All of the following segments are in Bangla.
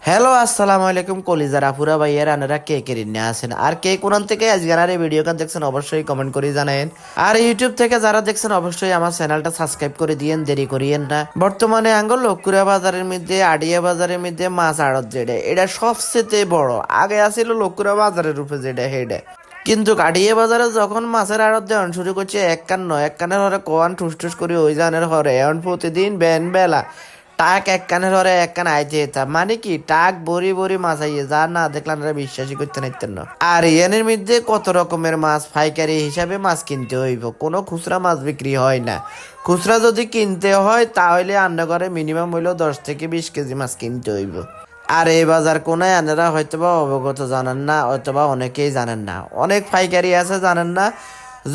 হ্যালো আসসালামু আলাইকুম কলিজার আপুরা ভাইয়ার আনারা কে কে রিন্নে আছেন আর কে কোরআন থেকে আজকের আর এই ভিডিওটা দেখছেন অবশ্যই কমেন্ট করে জানায়েন। আর ইউটিউব থেকে যারা দেখছেন অবশ্যই আমার চ্যানেলটা সাবস্ক্রাইব করে দিয়েন, দেরি করিয়েন না। বর্তমানে আঙ্গুল লক্কুরা বাজারের মধ্যে আড়িয়া বাজারের মধ্যে মাছ আড়ত যেটা এটা সবচেয়ে বড়। আগে আসিল লক্কুরা বাজারের রূপে যেটা হেডে, কিন্তু কাটিয়ে বাজারে যখন মাছের আড়ত দেওয়ান শুরু করছে এক কানের হরে কোয়ান ঠুস ঠুস করে ওই জানের হরে এখন প্রতিদিন বেলা টাক এক কানের হরে এক কান আইতে যেতাম, মানে কি টাক বড়ি বড়ি মাছ আইয়ে যা না দেখলাম বিশ্বাসই করতে নাইতেন না। আর ইয়ানের মধ্যে কত রকমের মাছ পাইকারি হিসাবে মাছ কিনতে হইব, কোনো খুচরা মাছ বিক্রি হয় না। খুচরা যদি কিনতে হয় তাহলে আন্না করে মিনিমাম হইলো 10 থেকে 20 কেজি মাছ কিনতে হইব। আর এই বাজার কোনায় আনারা হয়তোবা অবগত জানেন না, হয়তোবা অনেকেই জানেন না, অনেক পাইকারি আছে জানেন না।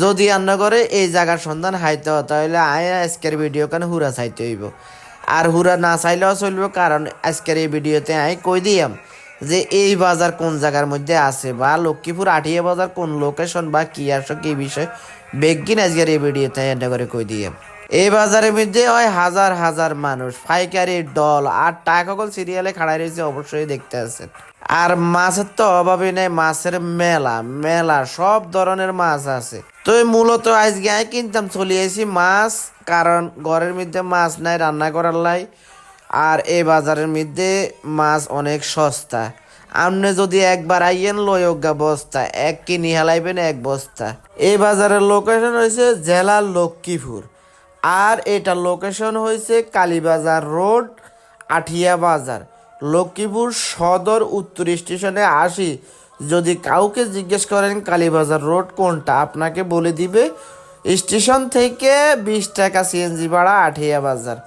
যদি আন্না করে এই জায়গার সন্ধান হাইতে হয় তাহলে আজকের ভিডিও কানে হুরা চাইতে হইব। আর হুরা না চাইলেও চলবে, কারণ আজকের এই ভিডিওতে আমি কই দিয়াম যে এই বাজার কোন জায়গার মধ্যে আছে বা লক্ষ্মীপুর আঠিয়া বাজার কোন লোকেশন বা কি আসো কি বিষয় বেগিন আজকের এই ভিডিওতে এন্ড করে কই দিয়াম। এই বাজারের মধ্যে হয় হাজার হাজার মানুষ, পাইকারির দল আর টাকা সকল সিরিয়ালে খাড়াই রয়েছে অবশ্যই দেখতে আছেন। আর মাছের তো অভাবই নেই, মাছের মেলা মেলা সব ধরনের মাছ আছে। তো মূলত আজকে আমি কিনতাম চলে এসেছি মাছ, কারণ ঘরের মধ্যে মাছ নাই রান্না করার লাই। আর এই বাজারের মধ্যে মাছ অনেক সস্তা। আপনি যদি একবার আইয়েন লয়োগা বস্তা এক কিনি হেলাইবেন এক বস্তা। এই বাজারের লোকেশন হয়েছে জেলা লক্ষ্মীপুর, আর এটা লোকেশন হয়েছে কালীবাজার রোড আঠিয়া বাজার, লক্ষ্মীপুর সদর উত্তর স্টেশনে আসি। যদি কাউকে জিজ্ঞেস করেন কালীবাজার রোড কোনটা, আপনাকে বলে দিবে স্টেশন থেকে 20 টাকা সিএনজি ভাড়া আঠিয়া বাজার।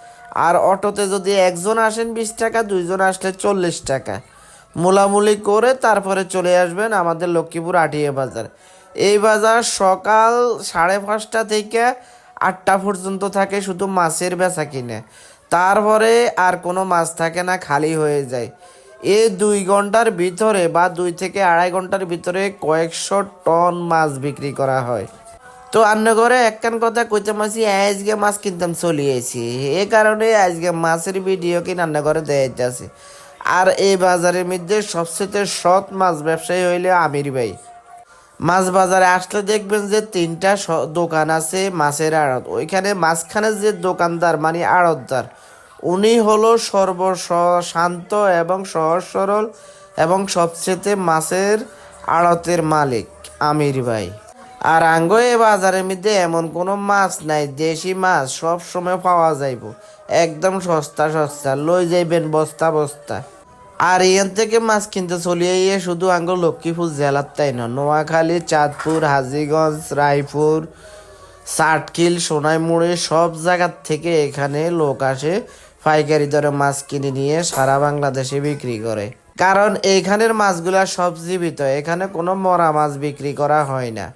আর অটোতে যদি একজন আসেন 20 টাকা, দুইজন আসলে 40 টাকা। মোলামুলি করে তারপরে চলে আসবেন আমাদের লক্ষ্মীপুর আঠিয়া বাজার। এই বাজার সকাল 5:30 থেকে 8টা পর্যন্ত থাকে শুধু মাছের বেচা কিনে, তারপরে আর কোনো মাছ থাকে না, খালি হয়ে যায়। এই 2 ঘন্টার ভিতরে বা 2 থেকে আড়াই ঘন্টার ভিতরে কয়েকশো টন মাছ বিক্রি করা হয়। তো আন্না করে একখান কথা কইতে মাসি আজকে মাছ কিনতাম চলে এসেছি, এ কারণে আজকে মাছের ভিডিও কি রান্না করে দেখাইতেছে। আর এই বাজারের মধ্যে সবচেয়ে সৎ মাছ ব্যবসায়ী হইলে আমির ভাই। মাছ বাজারে আসলে দেখবেন যে 3টা দোকান আছে মাছের আড়ত, ওইখানে মাঝখানে যে দোকানদার মানে আড়তদার উনি হলো শান্ত এবং সহজ সরল এবং সবচেয়ে মাছের আড়তের মালিক আমির ভাই। আর আঙ্গো এ বাজারের মধ্যে এমন কোনো মাছ নাই, দেশি মাছ সব সময় পাওয়া যাইব একদম সস্তা সস্তা, লই যাইবেন বস্তা বস্তা। আর এখান থেকে মাছ কিনতে চলিয়ে গিয়ে শুধু আঙ্গ লক্ষ্মীপুর জেলার তাই না, নোয়াখালী, চাঁদপুর, হাজীগঞ্জ, রায়পুর, চাটখিল, সোনাইমুড়ি সব জায়গার থেকে এখানে লোক আসে পাইকারি দরে মাছ কিনে নিয়ে সারা বাংলাদেশে বিক্রি করে। কারণ এইখানের মাছগুলা সব জীবিত, এখানে কোনো মরা মাছ বিক্রি করা হয় না।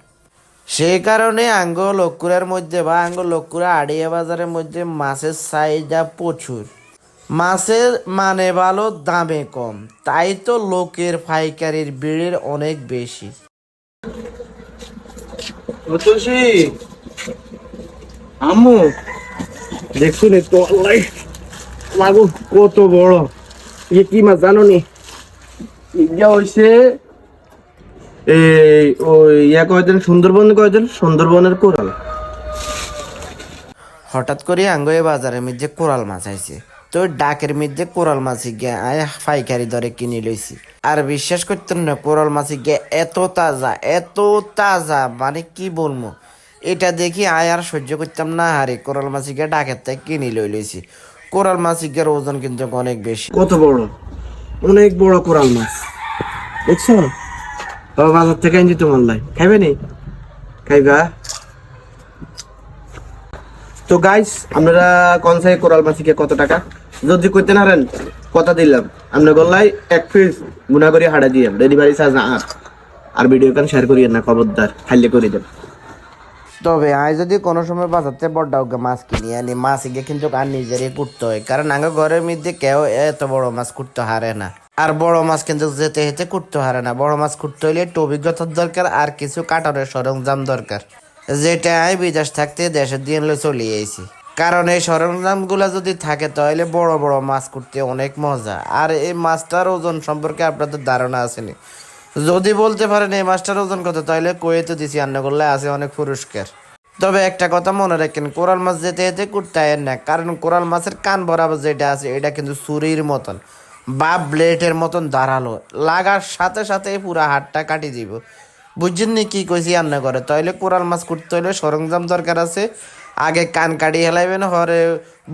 সেই কারণে আঙ্গ লক্কুরার মধ্যে বা আঙ্গ লক্কুরা আড়িয়া বাজারের মধ্যে মাছের চাহিদা প্রচুর। মাছের মানে ভালো, দামে কম, তাই তো লোকের পাইকারির ভিড়ের অনেক বেশি। আম্মু দেখছো নি তো লাগো কত বড় কি মাছ জানো নি? ইয়া হইছে এই ওই কয়দিন সুন্দরবনের কোরাল। হঠাৎ করে আঙ্গয়ে বাজারের মধ্যে কোরাল মাছ আইছে, তো ডাকের মধ্যে কোরাল মাছ গিয়ে আয় পাইকারি দরে কিনে লইছি। আর বিশ্বাস করতেন না, কোরাল মাছ গিয়ে এত তাজা মানে কি বলবো, এটা দেখি আয় আর সহ্য করতাম না। হারে কোরাল মাছ গিয়ে ডাকের থেকে কিনে লইছি। কোরাল মাছ গিয়ে ওজন কিন্তু অনেক বেশি। কত বড়, অনেক বড় কোরাল মাছ দেখছো? বাবা বাজার থেকে আনছি তোমার লাই, খাইবে নি? খাইবা? তো গাইস আপনারা কনসাই কোরাল মাছিকে কত টাকা যদি কইতে নারেন কথা দিলাম, আপনার গল্লাই 1 পিস গুনা করে হাড়া দিয়ে ডেলিভারি চার্জ না। আর ভিডিও কান শেয়ার করিয়েন না, খবরদার খাইলে করে দেন। তবে আয় যদি কোনো সময় বাজারতে বড় মাছ কিনি আনি, মাছ গিয়ে কিন্তু আর নিজেরই করতে হয়, কারণ আগে ঘরের মধ্যে কেউ এত বড় মাছ করতে হারে না। আর বড় মাছ কিন্তু যেতে হেতে করতে হারে না। বড় মাছ করতে হইলে একটু অভিজ্ঞতার দরকার আর কিছু কাটারের সরঞ্জাম দরকার, যেটা আমি বিদেশ থাকতে দেশের দিয়ে চলে আইছি। কারণ এই সরঞ্জামগুলো যদি থাকে তাহলে বড় বড় মাছ করতে অনেক মজা। আর এই মাছটার ওজন সম্পর্কে আপনাদের ধারণা আসেনি? যদি বলতে পারেন এই মাছটার ওজন কত, তাহলে কয়েতে দিছি রান্না করলে আছে অনেক পুরস্কার। তবে একটা কথা মনে রাখেন, কোরাল মাছ যেতে যেতে কুটতায়েন না, কারণ কোরাল মাছের কান বরাবর যেটা আছে এটা কিন্তু ছুরির মতন বা ব্লেডের মতন ধারালো, লাগার সাথে সাথে পুরা হাতটা কাটি দিব। বুঝছেন নি কি কইছি রান্না করে? তাইলে কোরাল মাছ করতে হইলে সরঞ্জাম দরকার আছে। আগে কান কাটি হেলাইবেন, হরে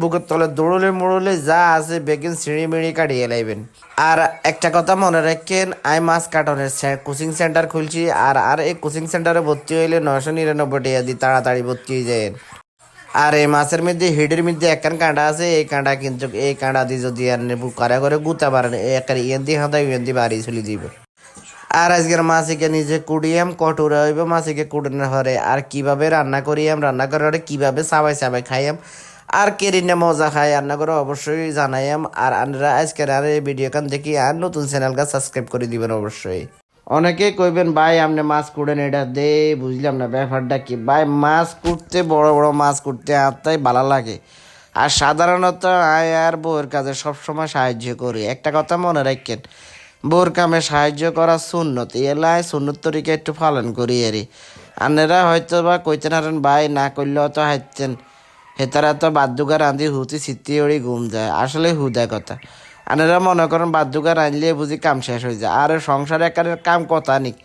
বুকের তলে দৌড়লে মুড়লে যা আছে বেগিন সিঁড়ি মিড়ি কাটি হেলাইবেন। আর একটা কথা মনে রাখেন, আই মাছ কাটনের কোচিং সেন্টার খুলছি, আর এই কোচিং সেন্টারে ভর্তি হইলে 999 টাকা দিয়ে তাড়াতাড়ি ভর্তি হয়ে যায়। আর এই মাছের মধ্যে হেডের মধ্যে একখান কাঁটা আছে, এই কাঁটা কিন্তু এই কাঁটা দিয়ে যদি আপনি বুকারা করে গুতা পারেন, একটা ইয়েন দিয়ে হাঁদা ইয়েন দিয়ে বাড়ি চলে দিব। আর আজকের মাছিকে নিজে কুড়িয়াম কটুরা হইব, মাছিকে কুড়ানোর হরে আর কিভাবে রান্না করিয়াম, রান্না করার হরে কিভাবে চাবাই চাবাই খাইয়াম, আর কেরিনে মজা খাই রান্না করে অবশ্যই জানাইয়াম। আর আপনারা আজকের আর এই ভিডিও কান দেখি আর নতুন চ্যানেলটা সাবস্ক্রাইব করে দিবেন অবশ্যই। অনেকে কইবেন ভাই আপনি মাছ কুড়েন, এটা দে বুঝলাম না ব্যাপারটা কি। ভাই মাছ কুটতে, বড় বড় মাছ কুটতে আত্মাই ভালো লাগে। আর সাধারণত আয় আর বউয়ের কাজে সবসময় সাহায্য করি। একটা কথা মনে রাখেন, বউর কামে সাহায্য করা সুন্নত, এলাই সুন্নত তরিকা একটু পালন করি এরি। আনেরা হয়তো বা কইতেন হারেন ভাই না করলেও তো হাইতেন, হেতারা তো বাদ্যুকা রাঁধি হুতি সিদ্ধি ওড়ি ঘুম যায়, আসলে হুদা কথা। আনেরা মনে করেন বাদ্যুকা রাঁধলে বুঝি কাম শেষ হয়ে যায়, আর সংসারে একারের কাম কথা নিক।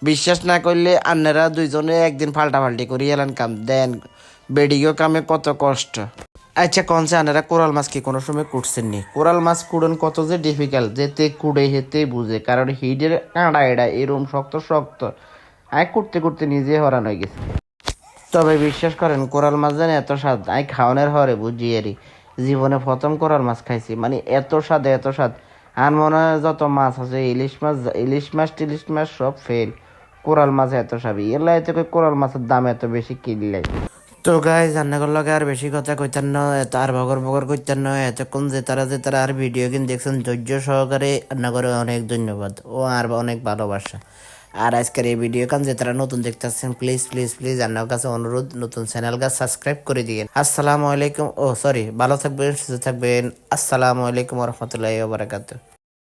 বিশ্বাস না করলে আন্নারা দুইজনে একদিন পাল্টাপাল্টি করি এলেন কাম দেন, বেডিগো কামে কত কষ্ট। আচ্ছা কনসে আনারা কোরাল মাছ কি কোনো সময় কুটছেন নি? কোরাল মাছ কুড়ন কত যে ডিফিকাল্ট, যেতে কুড়ে হেতে বুঝে, কারণ হিডের কাঁড়া এডা এরম শক্ত শক্ত, আয় করতে করতে নিজে হরান হয়ে গেছে। তবে বিশ্বাস করেন কোরাল মাছ যেন এত স্বাদ, আই খাওয়ানোর হরে বুঝিয়েরি জীবনে প্রথম কোরাল মাছ খাইছি, মানে এত স্বাদ এত স্বাদ। আর মনে হয় যত মাছ আছে ইলিশ মাছ সব ফেল, কোরাল মাছ এত স্বাবি এলাই তো কোরাল মাছের দাম এত বেশি কিনলাই। তো গাই জান্না করলো আর বেশি কথা কইতেন না, এত আর বগর বগর কইতেন না, এতক্ষণ যে তারা আর ভিডিও কিন্তু দেখছেন ধৈর্য সহকারে, রান্না করে অনেক ধন্যবাদ ও আর অনেক ভালোবাসা। আর আজকের এই ভিডিও কান যে তারা নতুন দেখতেছেন, প্লিজ প্লিজ প্লিজ আপনার কাছে অনুরোধ নতুন চ্যানেল গাছ সাবস্ক্রাইব করে দিয়েন। আসসালামু আলাইকুম, ও সরি, ভালো থাকবেন সুস্থ থাকবেন। আসসালামু আলাইকুম রহমতুল্লাহি ওয়া বারাকাতুহু।